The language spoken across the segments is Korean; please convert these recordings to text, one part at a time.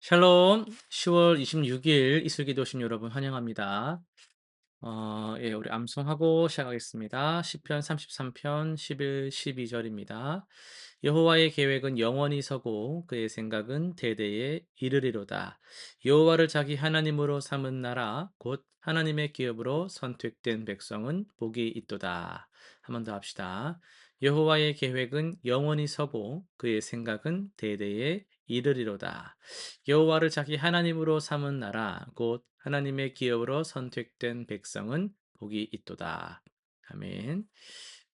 샬롬. 10월 26일 이슬기도신 여러분 환영합니다. 예, 우리 암송하고 시작하겠습니다. 시편 33편 11, 12절입니다. 여호와의 계획은 영원히 서고 그의 생각은 대대에 이르리로다. 여호와를 자기 하나님으로 삼은 나라 곧 하나님의 기업으로 선택된 백성은 복이 있도다. 한 번 더 합시다. 여호와의 계획은 영원히 서고 그의 생각은 대대에 이르리로다. 여호와를 자기 하나님으로 삼은 나라 곧 하나님의 기업으로 선택된 백성은 복이 있도다. 아멘.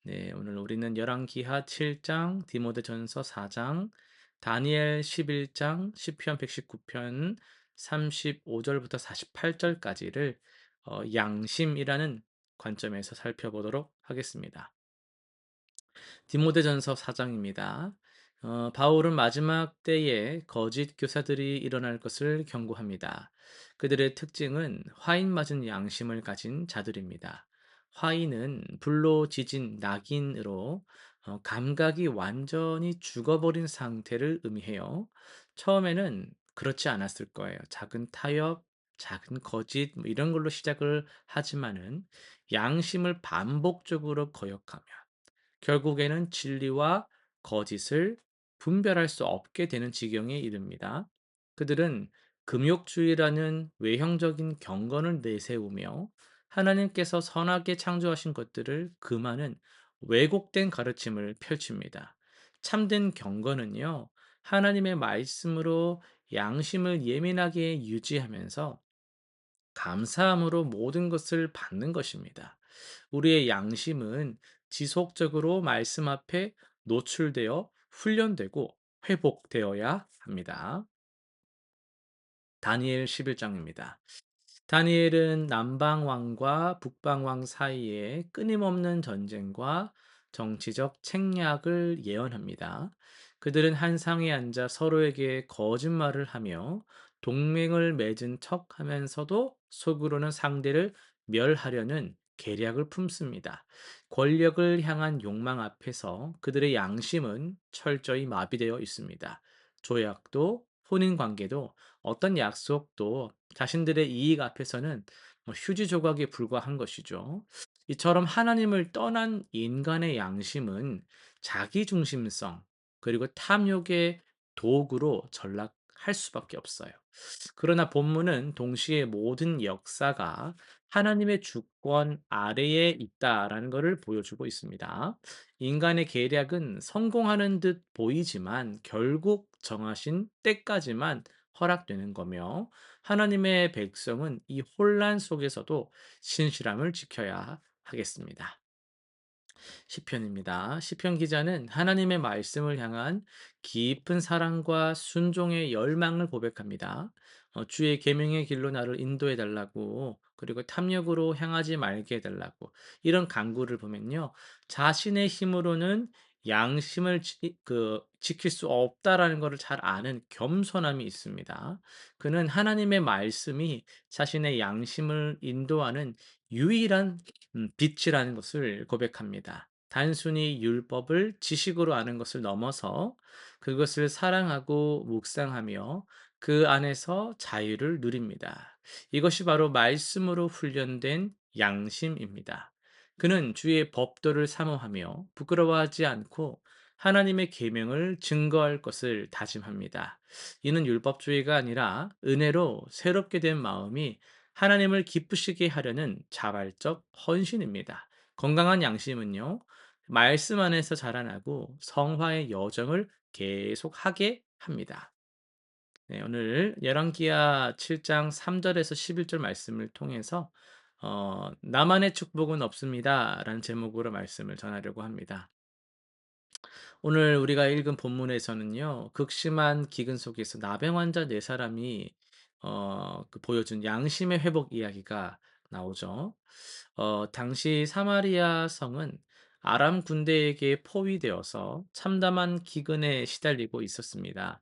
네, 오늘 우리는 열왕기하 7장, 디모데전서 4장, 다니엘 11장, 시편 119편 35절부터 48절까지를 양심이라는 관점에서 살펴보도록 하겠습니다. 디모데전서 4장입니다. 바울은 마지막 때에 거짓 교사들이 일어날 것을 경고합니다. 그들의 특징은 화인 맞은 양심을 가진 자들입니다. 화인은 불로 지진 낙인으로 감각이 완전히 죽어버린 상태를 의미해요. 처음에는 그렇지 않았을 거예요. 작은 타협, 작은 거짓 뭐 이런 걸로 시작을 하지만은 양심을 반복적으로 거역하면 결국에는 진리와 거짓을 분별할 수 없게 되는 지경에 이릅니다. 그들은 금욕주의라는 외형적인 경건을 내세우며 하나님께서 선하게 창조하신 것들을 금하는 왜곡된 가르침을 펼칩니다. 참된 경건은요, 하나님의 말씀으로 양심을 예민하게 유지하면서 감사함으로 모든 것을 받는 것입니다. 우리의 양심은 지속적으로 말씀 앞에 노출되어 훈련되고 회복되어야 합니다. 다니엘 11장입니다. 다니엘은 남방 왕과 북방 왕 사이에 끊임없는 전쟁과 정치적 책략을 예언합니다. 그들은 한 상에 앉아 서로에게 거짓말을 하며 동맹을 맺은 척 하면서도 속으로는 상대를 멸하려는 계략을 품습니다. 권력을 향한 욕망 앞에서 그들의 양심은 철저히 마비되어 있습니다. 조약도 혼인 관계도 어떤 약속도 자신들의 이익 앞에서는 뭐 휴지 조각에 불과한 것이죠. 이처럼 하나님을 떠난 인간의 양심은 자기 중심성 그리고 탐욕의 도구로 전락할 수밖에 없어요. 그러나 본문은 동시에 모든 역사가 하나님의 주권 아래에 있다라는 것을 보여주고 있습니다. 인간의 계략은 성공하는 듯 보이지만 결국 정하신 때까지만 허락되는 거며 하나님의 백성은 이 혼란 속에서도 신실함을 지켜야 하겠습니다. 시편입니다. 시편 기자는 하나님의 말씀을 향한 깊은 사랑과 순종의 열망을 고백합니다. 주의 계명의 길로 나를 인도해 달라고 그리고 탐욕으로 향하지 말게 해 달라고 이런 간구를 보면요. 자신의 힘으로는 양심을 지킬 수 없다라는 것을 잘 아는 겸손함이 있습니다. 그는 하나님의 말씀이 자신의 양심을 인도하는 유일한 빛이라는 것을 고백합니다. 단순히 율법을 지식으로 아는 것을 넘어서 그것을 사랑하고 묵상하며 그 안에서 자유를 누립니다. 이것이 바로 말씀으로 훈련된 양심입니다. 그는 주의 법도를 사모하며 부끄러워하지 않고 하나님의 계명을 증거할 것을 다짐합니다. 이는 율법주의가 아니라 은혜로 새롭게 된 마음이 하나님을 기쁘시게 하려는 자발적 헌신입니다. 건강한 양심은요, 말씀 안에서 자라나고 성화의 여정을 계속하게 합니다. 네, 오늘 열왕기하 7장 3절에서 11절 말씀을 통해서 나만의 축복은 없습니다라는 제목으로 말씀을 전하려고 합니다. 오늘 우리가 읽은 본문에서는요. 극심한 기근 속에서 나병 환자 네 사람이 보여준 양심의 회복 이야기가 나오죠. 당시 사마리아 성은 아람 군대에게 포위되어서 참담한 기근에 시달리고 있었습니다.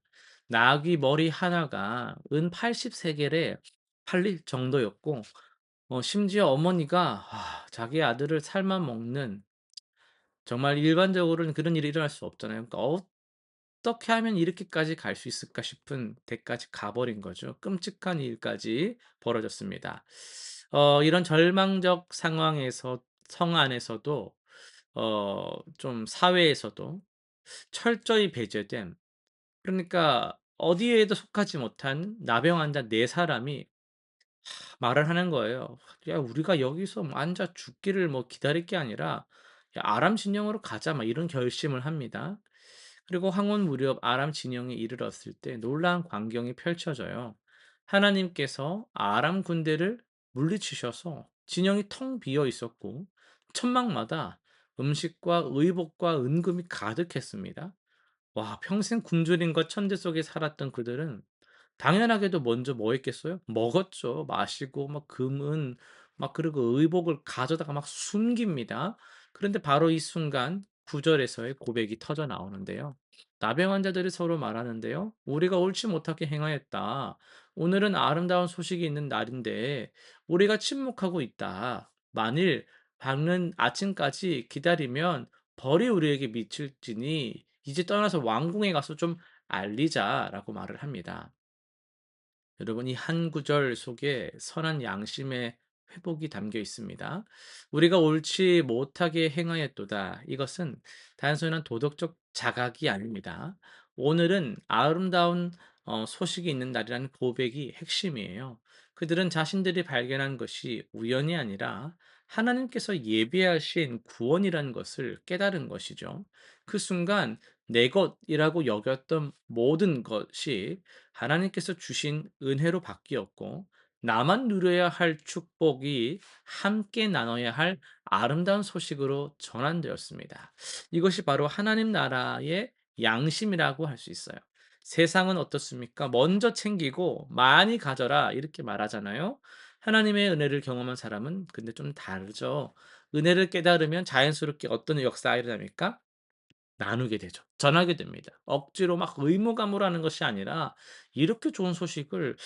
나귀 머리 하나가 은 80세겔에 팔릴 정도였고 심지어 어머니가 자기 아들을 삶아 먹는 정말 일반적으로는 그런 일이 일어날 수 없잖아요. 그러니까 어떻게 하면 이렇게까지 갈 수 있을까 싶은 데까지 가 버린 거죠. 끔찍한 일까지 벌어졌습니다. 이런 절망적 상황에서 성 안에서도 좀 사회에서도 철저히 배제된, 그러니까 어디에도 속하지 못한 나병 환자 네 사람이 말을 하는 거예요. "야 우리가 여기서 뭐 앉아 죽기를 뭐 기다릴 게 아니라 야 아람 진영으로 가자." 막 이런 결심을 합니다. 그리고 황혼 무렵 아람 진영에 이르렀을 때 놀라운 광경이 펼쳐져요. 하나님께서 아람 군대를 물리치셔서 진영이 텅 비어 있었고 천막마다 음식과 의복과 은금이 가득했습니다. 와, 평생 굶주린 천재 속에 살았던 그들은 당연하게도 먼저 뭐 했겠어요? 먹었죠. 마시고 막 금은 막, 그리고 의복을 가져다가 막 숨깁니다. 그런데 바로 이 순간 9 절에서의 고백이 터져 나오는데요. 나병 환자들이 서로 말하는데요. "우리가 옳지 못하게 행하였다. 오늘은 아름다운 소식이 있는 날인데 우리가 침묵하고 있다. 만일 밝는 아침까지 기다리면 벌이 우리에게 미칠지니 이제 떠나서 왕궁에 가서 좀 알리자."라고 말을 합니다. 여러분, 이 한 구절 속에 선한 양심의 회복이 담겨 있습니다. "우리가 옳지 못하게 행하였도다." 이것은 단순한 도덕적 자각이 아닙니다. 오늘은 아름다운 소식이 있는 날이라는 고백이 핵심이에요. 그들은 자신들이 발견한 것이 우연이 아니라 하나님께서 예비하신 구원이라는 것을 깨달은 것이죠. 그 순간 내 것이라고 여겼던 모든 것이 하나님께서 주신 은혜로 바뀌었고, 나만 누려야 할 축복이 함께 나눠야 할 아름다운 소식으로 전환되었습니다. 이것이 바로 하나님 나라의 양심이라고 할 수 있어요. 세상은 어떻습니까? "먼저 챙기고 많이 가져라." 이렇게 말하잖아요. 하나님의 은혜를 경험한 사람은 근데 좀 다르죠. 은혜를 깨달으면 자연스럽게 어떤 역사가 일어납니까? 나누게 되죠. 전하게 됩니다. 억지로 막 의무감으로 하는 것이 아니라 '이렇게 좋은 소식을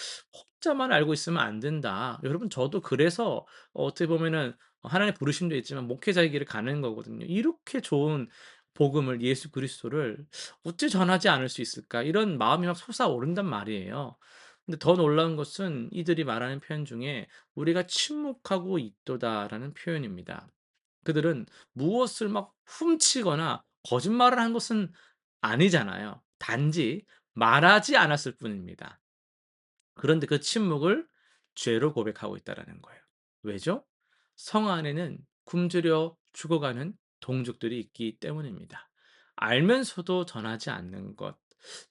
혼자만 알고 있으면 안 된다.' 여러분, 저도 그래서 어떻게 보면은 하나님의 부르심도 있지만 목회자의 길을 가는 거거든요. '이렇게 좋은 복음을, 예수 그리스도를 어찌 전하지 않을 수 있을까?' 이런 마음이 막 솟아오른단 말이에요. 근데 더 놀라운 것은 이들이 말하는 표현 중에 "우리가 침묵하고 있도다."라는 표현입니다. 그들은 무엇을 막 훔치거나 거짓말을 한 것은 아니잖아요. 단지 말하지 않았을 뿐입니다. 그런데 그 침묵을 죄로 고백하고 있다라는 거예요. 왜죠? 성 안에는 굶주려 죽어가는 동족들이 있기 때문입니다. 알면서도 전하지 않는 것,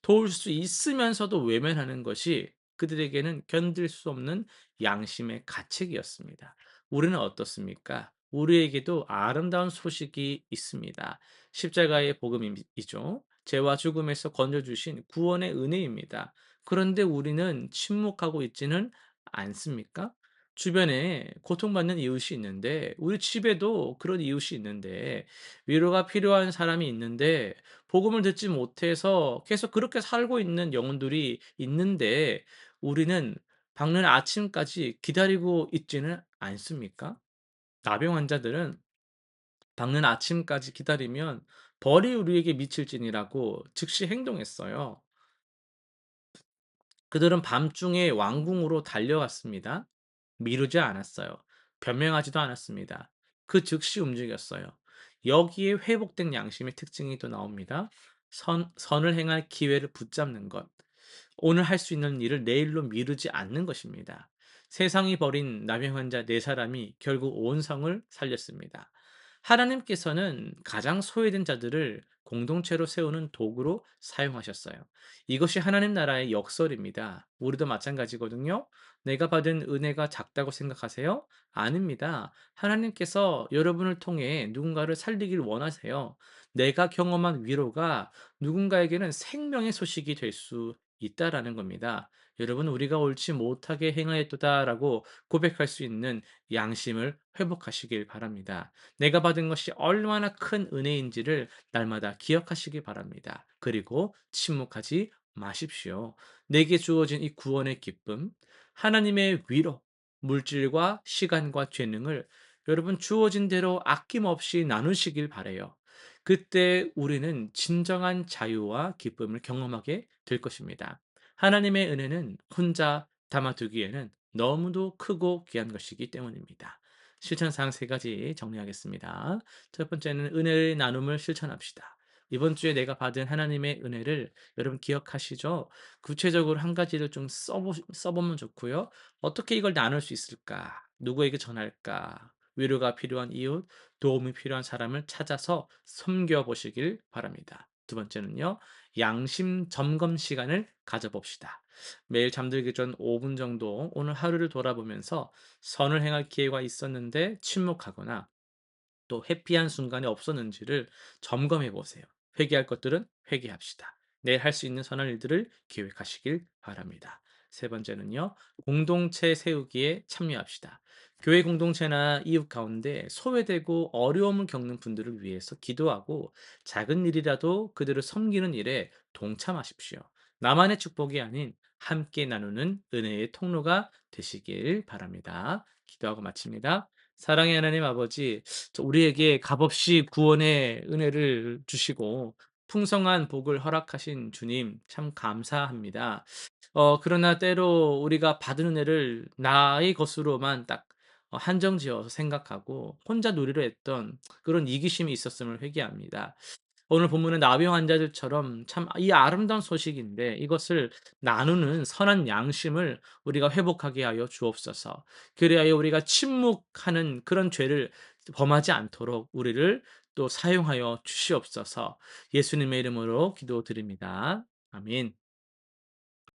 도울 수 있으면서도 외면하는 것이 그들에게는 견딜 수 없는 양심의 가책이었습니다. 우리는 어떻습니까? 우리에게도 아름다운 소식이 있습니다. 십자가의 복음이죠. 죄와 죽음에서 건져주신 구원의 은혜입니다. 그런데 우리는 침묵하고 있지는 않습니까? 주변에 고통받는 이웃이 있는데, 우리 집에도 그런 이웃이 있는데, 위로가 필요한 사람이 있는데 복음을 듣지 못해서 계속 그렇게 살고 있는 영혼들이 있는데 우리는 밝는 아침까지 기다리고 있지는 않습니까? 나병 환자들은 밝는 아침까지 기다리면 벌이 우리에게 미칠지니라고 즉시 행동했어요. 그들은 밤중에 왕궁으로 달려갔습니다. 미루지 않았어요. 변명하지도 않았습니다. 그 즉시 움직였어요. 여기에 회복된 양심의 특징이 또 나옵니다. 선을 행할 기회를 붙잡는 것. 오늘 할 수 있는 일을 내일로 미루지 않는 것입니다. 세상이 버린 나병 환자 네 사람이 결국 온 성을 살렸습니다. 하나님께서는 가장 소외된 자들을 공동체로 세우는 도구로 사용하셨어요. 이것이 하나님 나라의 역설입니다. 우리도 마찬가지거든요. 내가 받은 은혜가 작다고 생각하세요? 아닙니다. 하나님께서 여러분을 통해 누군가를 살리길 원하세요. 내가 경험한 위로가 누군가에게는 생명의 소식이 될 수 있다라는 겁니다. 여러분, 우리가 옳지 못하게 행하였도다라고 고백할 수 있는 양심을 회복하시길 바랍니다. 내가 받은 것이 얼마나 큰 은혜인지를 날마다 기억하시기 바랍니다. 그리고 침묵하지 마십시오. 내게 주어진 이 구원의 기쁨, 하나님의 위로, 물질과 시간과 재능을 여러분 주어진 대로 아낌없이 나누시길 바래요. 그때 우리는 진정한 자유와 기쁨을 경험하게 될 것입니다. 하나님의 은혜는 혼자 담아두기에는 너무도 크고 귀한 것이기 때문입니다. 실천사항 세 가지 정리하겠습니다. 첫 번째는 은혜의 나눔을 실천합시다. 이번 주에 내가 받은 하나님의 은혜를 여러분 기억하시죠? 구체적으로 한 가지를 좀 써보면 좋고요. 어떻게 이걸 나눌 수 있을까? 누구에게 전할까? 위로가 필요한 이웃, 도움이 필요한 사람을 찾아서 섬겨 보시길 바랍니다. 두 번째는요, 양심 점검 시간을 가져봅시다. 매일 잠들기 전 5분 정도 오늘 하루를 돌아보면서 선을 행할 기회가 있었는데 침묵하거나 또 회피한 순간이 없었는지를 점검해 보세요. 회개할 것들은 회개합시다. 내일 할 수 있는 선한 일들을 계획하시길 바랍니다. 세 번째는요, 공동체 세우기에 참여합시다. 교회 공동체나 이웃 가운데 소외되고 어려움을 겪는 분들을 위해서 기도하고 작은 일이라도 그들을 섬기는 일에 동참하십시오. 나만의 축복이 아닌 함께 나누는 은혜의 통로가 되시길 바랍니다. 기도하고 마칩니다. 사랑의 하나님 아버지, 우리에게 값없이 구원의 은혜를 주시고 풍성한 복을 허락하신 주님 참 감사합니다. 그러나 때로 우리가 받은 은혜를 나의 것으로만 딱 한정지어서 생각하고 혼자 누리려 했던 그런 이기심이 있었음을 회개합니다. 오늘 본문의 나병 환자들처럼 참 이 아름다운 소식인데 이것을 나누는 선한 양심을 우리가 회복하게 하여 주옵소서. 그리하여 우리가 침묵하는 그런 죄를 범하지 않도록 우리를 또 사용하여 주시옵소서. 예수님의 이름으로 기도드립니다. 아멘.